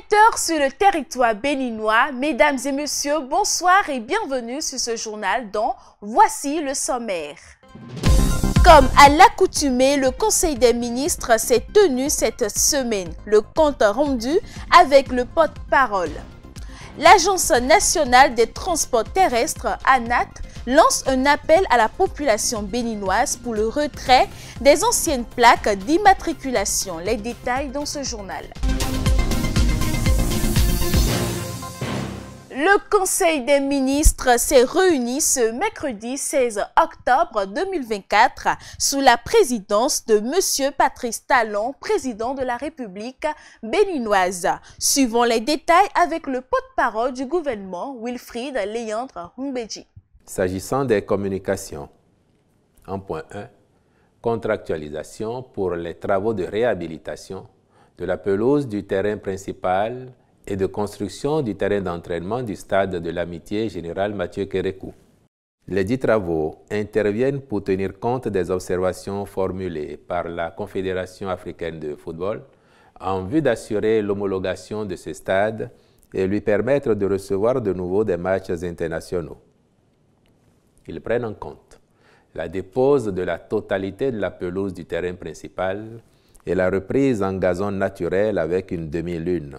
Enquêteurs sur le territoire béninois, mesdames et messieurs, bonsoir et bienvenue sur ce journal dont voici le sommaire. Comme à l'accoutumée, le Conseil des ministres s'est tenu cette semaine. Le compte rendu avec le porte-parole. L'Agence nationale des transports terrestres, ANAT, lance un appel à la population béninoise pour le retrait des anciennes plaques d'immatriculation. Les détails dans ce journal. Le Conseil des ministres s'est réuni ce mercredi 16 octobre 2024 sous la présidence de M. Patrice Talon, président de la République béninoise. Suivons les détails avec le porte-parole du gouvernement, Wilfried Léandre Mbedji. S'agissant des communications, en point 1, contractualisation pour les travaux de réhabilitation de la pelouse du terrain principal et de construction du terrain d'entraînement du stade de l'Amitié Général Mathieu Kérékou. Les dits travaux interviennent pour tenir compte des observations formulées par la Confédération africaine de football en vue d'assurer l'homologation de ce stade et lui permettre de recevoir de nouveau des matchs internationaux. Ils prennent en compte la dépose de la totalité de la pelouse du terrain principal et la reprise en gazon naturel avec une demi-lune.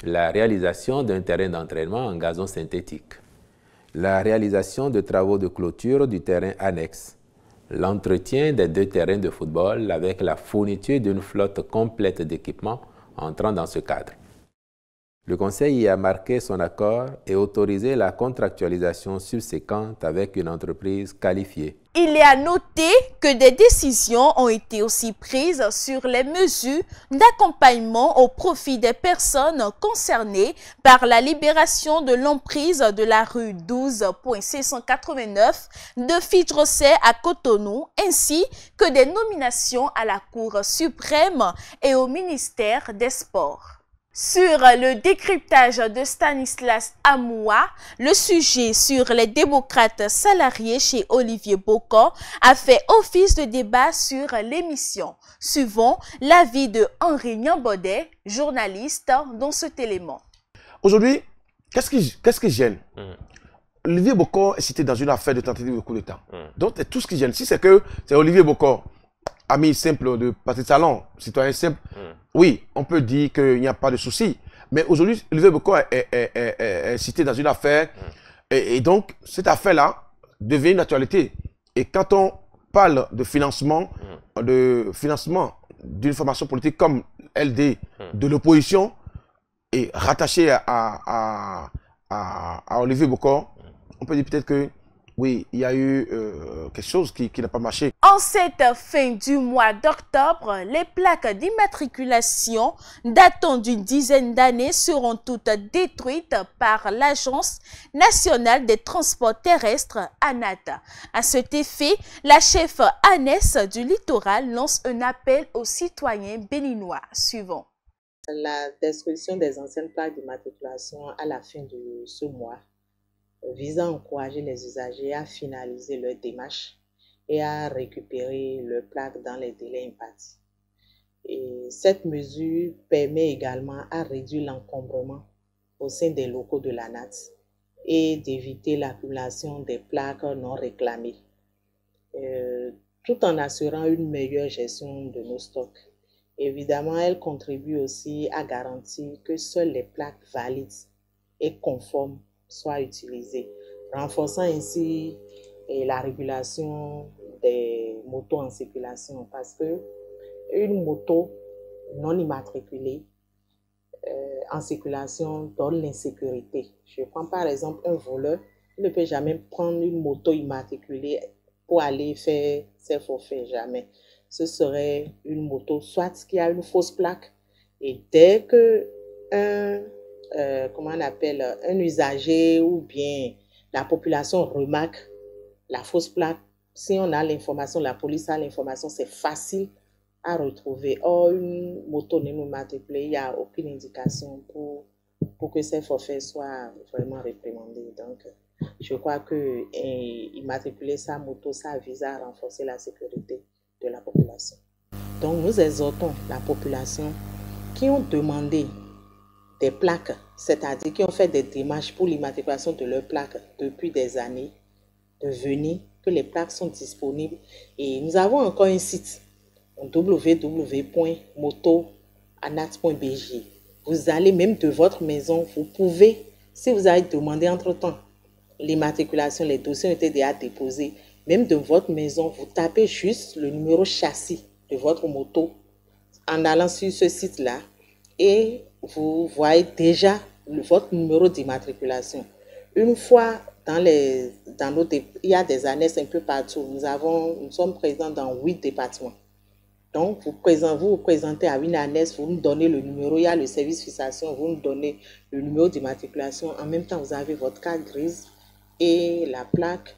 La réalisation d'un terrain d'entraînement en gazon synthétique, la réalisation de travaux de clôture du terrain annexe, l'entretien des 2 terrains de football avec la fourniture d'une flotte complète d'équipements entrant dans ce cadre. Le Conseil y a marqué son accord et autorisé la contractualisation subséquente avec une entreprise qualifiée. Il est à noter que des décisions ont été aussi prises sur les mesures d'accompagnement au profit des personnes concernées par la libération de l'emprise de la rue 12.689 de Fidrosset à Cotonou, ainsi que des nominations à la Cour suprême et au ministère des Sports. Sur le décryptage de Stanislas Amoua, le sujet sur les démocrates salariés chez Olivier Bocor a fait office de débat sur l'émission. Suivons l'avis de Henri Nyambodé, journaliste dans cet élément. Aujourd'hui, qu'est-ce qui gêne? Olivier Bocor est cité dans une affaire de tentative de coup d'État. Donc, tout ce qui gêne, si c'est que c'est Olivier Bocor, ami simple de Patrice Talon, citoyen simple, oui, on peut dire qu'il n'y a pas de souci. Mais aujourd'hui, Olivier Bocor est cité dans une affaire. Et donc, cette affaire-là devient une actualité. Et quand on parle de financement d'une formation politique comme LD de l'opposition et rattaché à Olivier Bocor, on peut dire peut-être que oui, il y a eu quelque chose qui n'a pas marché. En cette fin du mois d'octobre, les plaques d'immatriculation datant d'une dizaine d'années seront toutes détruites par l'Agence nationale des transports terrestres, ANAT. À cet effet, la chef Agnès du Littoral lance un appel aux citoyens béninois. Suivant. La destruction des anciennes plaques d'immatriculation à la fin de ce mois visant à encourager les usagers à finaliser leur démarche et à récupérer leurs plaques dans les délais impartis. Et cette mesure permet également à réduire l'encombrement au sein des locaux de l'ANAT et d'éviter l'accumulation des plaques non réclamées, tout en assurant une meilleure gestion de nos stocks. Évidemment, elle contribue aussi à garantir que seules les plaques valides et conformes soient utilisées, renforçant ainsi la régulation des motos en circulation, parce que une moto non immatriculée en circulation donne l'insécurité. Je prends par exemple un voleur, il ne peut jamais prendre une moto immatriculée pour aller faire ses forfaits, jamais. Ce serait une moto soit qui a une fausse plaque, et dès que un usager ou bien la population remarque la fausse plaque, si on a l'information, la police a l'information, c'est facile à retrouver. Or, une moto non immatriculée, il n'y a aucune indication pour que ces forfaits soient vraiment réprimandés. Donc, je crois que immatriculer sa moto, ça vise à renforcer la sécurité de la population. Donc, nous exhortons la population qui ont demandé des plaques, c'est-à-dire qui ont fait des démarches pour l'immatriculation de leurs plaques depuis des années, de venir, que les plaques sont disponibles. Et nous avons encore un site, www.motoanat.bg. Vous allez même de votre maison, vous pouvez, si vous avez demandé entre-temps l'immatriculation, les dossiers ont été déjà déposés, même de votre maison, vous tapez juste le numéro châssis de votre moto en allant sur ce site-là et vous voyez déjà votre numéro d'immatriculation. Une fois il y a des annexes un peu partout. Nous sommes présents dans 8 départements. Donc, vous vous présentez à une annexe, vous nous donnez le numéro, il y a le service fixation, vous nous donnez le numéro d'immatriculation. En même temps, vous avez votre carte grise et la plaque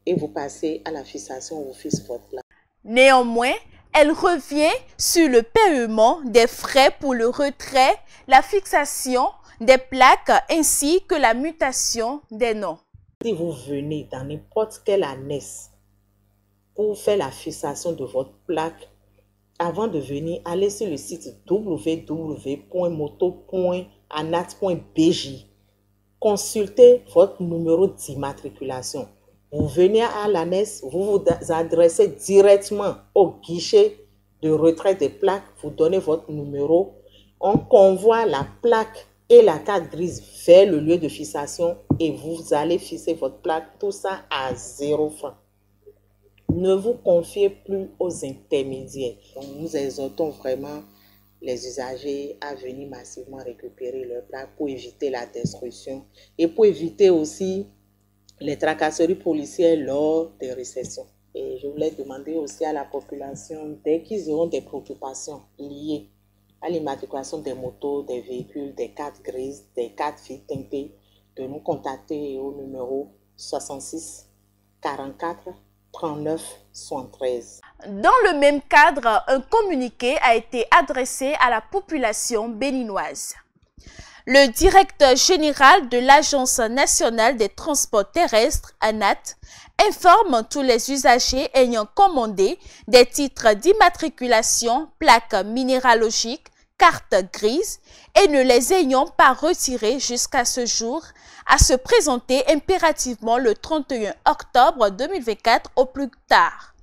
et vous passez à la fixation, vous fixez votre plaque. Néanmoins, elle revient sur le paiement des frais pour le retrait, la fixation des plaques ainsi que la mutation des noms. Si vous venez dans n'importe quelle annexe pour faire la fixation de votre plaque, avant de venir, allez sur le site www.moto.anat.bg. Consultez votre numéro d'immatriculation. Vous venez à l'annexe, vous vous adressez directement au guichet de retrait des plaques, vous donnez votre numéro, on convoie la plaque et la carte grise vers le lieu de fixation et vous allez fixer votre plaque, tout ça à 0 francs. Ne vous confiez plus aux intermédiaires. Donc, nous exhortons vraiment les usagers à venir massivement récupérer leurs plaques pour éviter la destruction et pour éviter aussi les tracasseries policières lors des récessions. Et je voulais demander aussi à la population, dès qu'ils auront des préoccupations liées à l'immatriculation des motos, des véhicules, des cartes grises, des cartes filles teintées, de nous contacter au numéro 66 44 39 73. Dans le même cadre, un communiqué a été adressé à la population béninoise. Le directeur général de l'Agence nationale des transports terrestres, ANAT, informe tous les usagers ayant commandé des titres d'immatriculation, plaques minéralogiques, cartes grises et ne les ayant pas retirés jusqu'à ce jour à se présenter impérativement le 31 octobre 2024 au plus tard.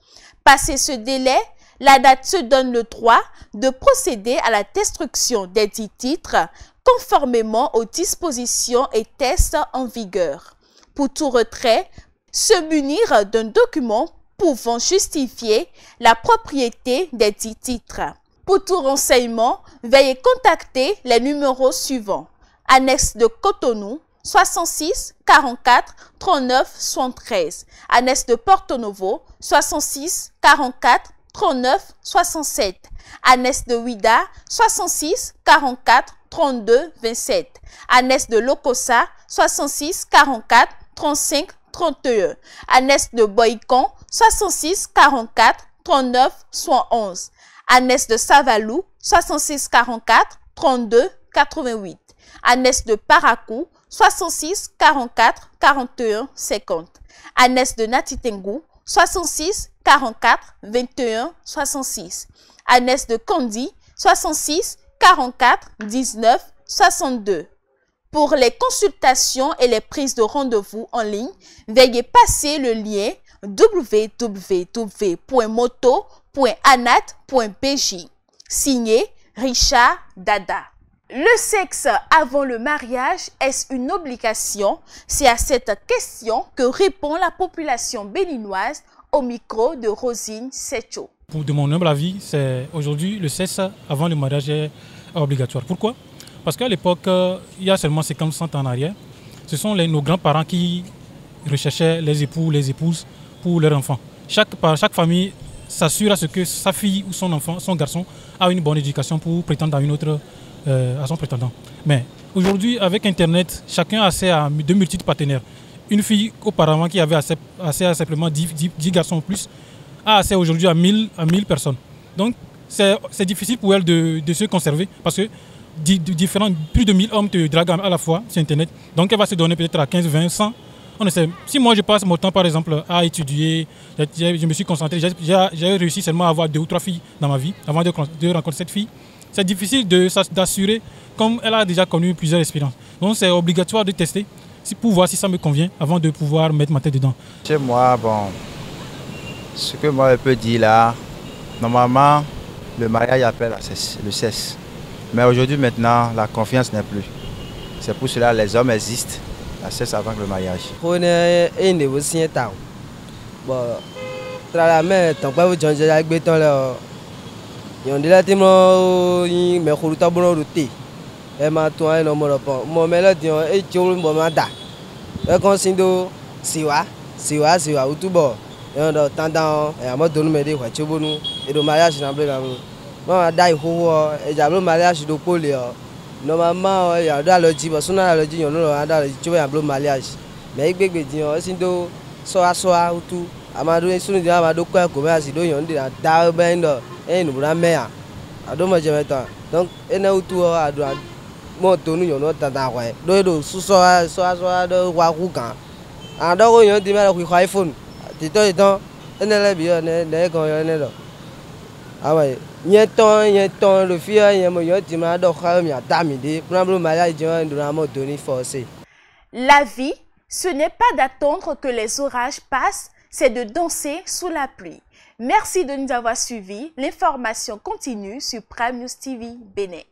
Passé ce délai, l'ANAT se donne le droit de procéder à la destruction des dits titres conformément aux dispositions et tests en vigueur. Pour tout retrait, se munir d'un document pouvant justifier la propriété des dits titres. Pour tout renseignement, veuillez contacter les numéros suivants. Annexe de Cotonou, 66 44 39 73. Annexe de Porto Novo, 66 44 39 67. Annexe de Ouida, 66 44 32 27. Annexe de Lokossa, 66 44 35 31. Annexe de Boïcon, 66 44 39 71. Annexe de Savalou, 66 44 32 88. Annexe de Parakou, 66 44 41 50. Annexe de Natitengu, 66 44 21 66. Annexe de Kondi, 66 44 19 62. Pour les consultations et les prises de rendez-vous en ligne, veuillez passer le lien www.moto.anat.bg. Signé Richard Dada. Le sexe avant le mariage, est-ce une obligation? C'est à cette question que répond la population béninoise au micro de Rosine Secho. De mon humble avis, c'est aujourd'hui le sexe avant le mariage est obligatoire. Pourquoi? Parce qu'à l'époque, il y a seulement 50 ans en arrière, ce sont nos grands-parents qui recherchaient les époux, les épouses pour leurs enfants. Chaque famille s'assure à ce que sa fille ou son enfant, son garçon, a une bonne éducation pour prétendre à à son prétendant. Mais aujourd'hui, avec Internet, chacun a accès à de multiples partenaires. Une fille auparavant qui avait accès à simplement 10 garçons en plus, a accès aujourd'hui à 1000 personnes. Donc, c'est difficile pour elle de se conserver parce que plus de 1000 hommes te draguent à la fois sur Internet. Donc, elle va se donner peut-être à 15, 20, 100. On essaie. Si moi, je passe mon temps, par exemple, à étudier, je me suis concentré, j'ai réussi seulement à avoir 2 ou 3 filles dans ma vie avant de rencontrer cette fille. c'est difficile d'assurer, comme elle a déjà connu plusieurs expériences. Donc c'est obligatoire de tester pour voir si ça me convient avant de pouvoir mettre ma tête dedans. Chez moi, bon, ce que moi je peux dire là, normalement, le mariage appelle le cesse. Mais aujourd'hui, maintenant, la confiance n'est plus. C'est pour cela que les hommes existent, la cesse avant le mariage. On est négocié tard. Bon, la mère, tant que vous changez avec béton là, il y a des gens qui me font le boulot de thé. Et maintenant, ils n'ont pas. Moi, mais là, ils ont un bon mandat. Et quand c'est de siwa, ou tout bon. Et on a tendance à me donner des fois, tu vois, et le mariage n'a pas de moi, et j'ai le mariage de Paul. Normalement, il y a des gens qui sont là, il y a un mariage. Mais il y a des gens qui sont là, ou tout. Amado sunu dia amado kwa ko ba si do yon dia da ben do nu bra me a ado ma je meta donc ene utu ado mo to nu yon no tata kwa do so do wa ku kan ado ko yon di me ko iPhone ti to ene le bi ne ko yon ne do awa nyeton le fia yen mo yon ti ma do kha mi ata mi de pour mariage jon do na mo to ni forcé. La vie, ce n'est pas d'attendre que les orages passent, c'est de danser sous la pluie. Merci de nous avoir suivis. L'information continue sur Prime News TV Bénin.